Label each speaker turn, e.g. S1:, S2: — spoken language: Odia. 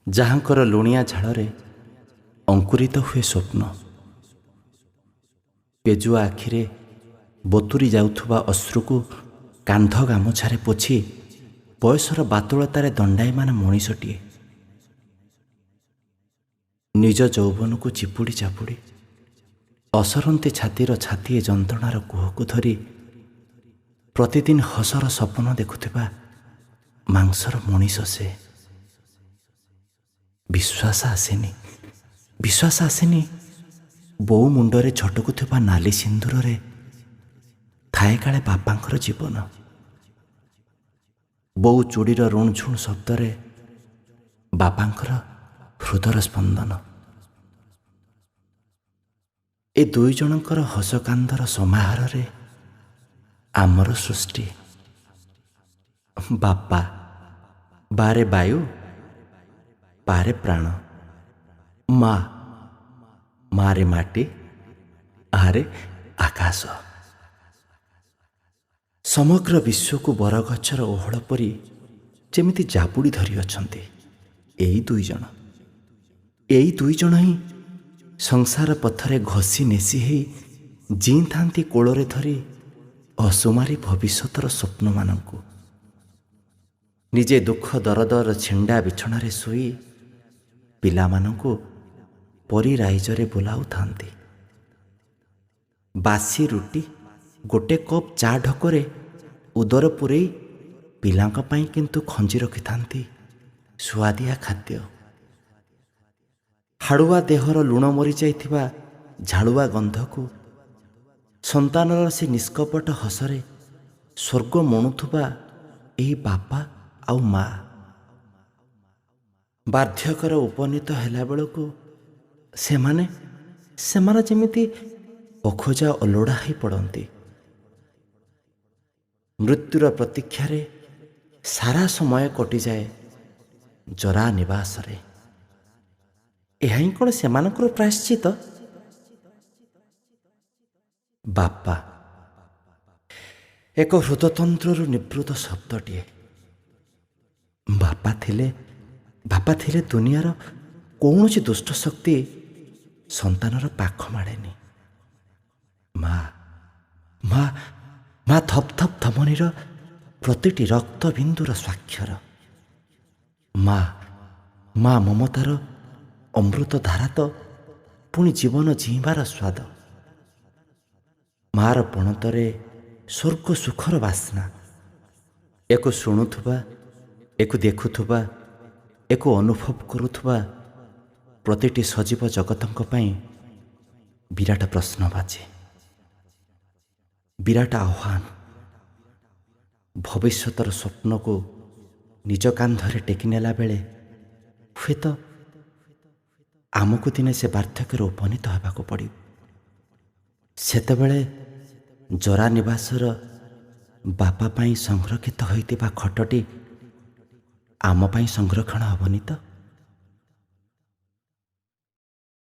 S1: ଯାହାଙ୍କର ଲୁଣିଆ ଝାଳରେ ଅଙ୍କୁରିତ ହୁଏ ସ୍ୱପ୍ନ। ପେଜୁଆ ଆଖିରେ ବତୁରି ଯାଉଥିବା ଅଶ୍ରୁକୁ କାନ୍ଧ ଗାମୁଛାରେ ପୋଛି ବୟସର ବାତୁଳତାରେ ଦଣ୍ଡାୟମାନ ମଣିଷଟିଏ ନିଜ ଯୌବନକୁ ଚିପୁଡ଼ି ଚାପୁଡ଼ି ଅସରନ୍ତି ଛାତିର ଛାତିଏ ଯନ୍ତ୍ରଣାର କୁହକୁ ଧରି ପ୍ରତିଦିନ ହସର ସପନ ଦେଖୁଥିବା ମାଂସର ମଣିଷ ସେ। ବିଶ୍ୱାସ ଆସେନି ବୋଉ ମୁଣ୍ଡରେ ଛଟକୁଥିବା ନାଲି ସିନ୍ଦୁରରେ ଥାଏ କାଳେ ବାପାଙ୍କର ଜୀବନ। ବୋଉ ଚୁଡ଼ିର ରୁଣଝୁଣ ଶବ୍ଦରେ ବାପାଙ୍କର ହୃଦର ସ୍ପନ୍ଦନ। ଏ ଦୁଇ ଜଣଙ୍କର ହସକାନ୍ଦର ସମାହାରରେ ଆମର ସୃଷ୍ଟି। ବାପା ବାରେ ବାୟୁ, ପାରେ ପ୍ରାଣ, ମାରେ ମାଟି, ଆରେ ଆକାଶ। ସମଗ୍ର ବିଶ୍ୱକୁ ବରଗଛର ଓହଳ ପରି ଯେମିତି ଜାବୁଡ଼ି ଧରି ଅଛନ୍ତି ଏଇ ଦୁଇ ଜଣ ହିଁ ସଂସାର ପଥରେ ଘଷି ନେସି ହେଇ ଜିଇଁଥାନ୍ତି କୋଳରେ ଧରି ଅସୁମାରୀ ଭବିଷ୍ୟତର ସ୍ୱପ୍ନମାନଙ୍କୁ। ନିଜେ ଦୁଃଖ ଦରଦର ଛିଣ୍ଡା ବିଛଣାରେ ଶୋଇ ପିଲାମାନଙ୍କୁ ପରି ରାଇଜରେ ବୁଲାଉଥାନ୍ତି। ବାସି ରୁଟି ଗୋଟେ କପ୍ ଚା ଢକରେ ଉଦର ପୂରେଇ ପିଲାଙ୍କ ପାଇଁ କିନ୍ତୁ ଖଞ୍ଜି ରଖିଥାନ୍ତି ସୁଆଦିଆ ଖାଦ୍ୟ। ହାଡ଼ୁଆ ଦେହର ଲୁଣ ମରିଯାଇଥିବା ଝାଳୁଆ ଗନ୍ଧକୁ ସନ୍ତାନର ସେ ନିଷ୍କପଟ ହସରେ ସ୍ୱର୍ଗ ମଣୁଥିବା ଏହି ବାପା ଆଉ ମା। ବାର୍ଦ୍ଧକ୍ୟର ଉପନୀତ ହେଲା ବେଳକୁ ସେମାନେ ଯେମିତି ଅଖୋଜା ଅଲୋଡ଼ା ହୋଇ ପଡ଼ନ୍ତି। ମୃତ୍ୟୁର ପ୍ରତୀକ୍ଷାରେ ସାରା ସମୟ କଟିଯାଏ ଜରା ନିବାସରେ। ଏହା ହିଁ କ'ଣ ସେମାନଙ୍କର ପ୍ରାୟଶ୍ଚିତ? ବାପା ଏକ ହୃଦତନ୍ତ୍ରରୁ ନିବୃତ ଶବ୍ଦଟିଏ। ବାପା ଥିଲେ ଦୁନିଆର କୌଣସି ଦୁଷ୍ଟ ଶକ୍ତି ସନ୍ତାନର ପାଖ ମାଡ଼େନି। ମା ଧପ୍ ଧପ୍ ଧମନୀର ପ୍ରତିଟି ରକ୍ତବିନ୍ଦୁର ସ୍ୱାକ୍ଷର। ମା ମମତାର ଅମୃତ ଧାରା ତ ପୁଣି ଜୀବନ ଜୀଇଁବାର ସ୍ୱାଦ। ମାର ପଣତରେ ସ୍ୱର୍ଗ ସୁଖର ବାସ୍ନା। ଏକୁ ଶୁଣୁଥିବା, ଏକୁ ଦେଖୁଥିବା, ଏକୁ ଅନୁଭବ କରୁଥିବା ପ୍ରତିଟି ସଜୀବ ଜଗତଙ୍କ ପାଇଁ ବିରାଟ ପ୍ରଶ୍ନବାଚୀ, ବିରାଟ ଆହ୍ୱାନ। ଭବିଷ୍ୟତର ସ୍ୱପ୍ନକୁ ନିଜ କାନ୍ଧରେ ଟେକି ନେଲା ବେଳେ ହୁଏତ ଆମକୁ ଦିନେ ସେ ବାର୍ଦ୍ଧକ୍ୟରେ ଉପନୀତ ହେବାକୁ ପଡ଼ିବ। ସେତେବେଳେ ଜରା ନିବାସର ବାପା ପାଇଁ ସଂରକ୍ଷିତ ହୋଇଥିବା ଖଟଟି ଆମ ପାଇଁ ସଂରକ୍ଷଣ ହେବନି ତ?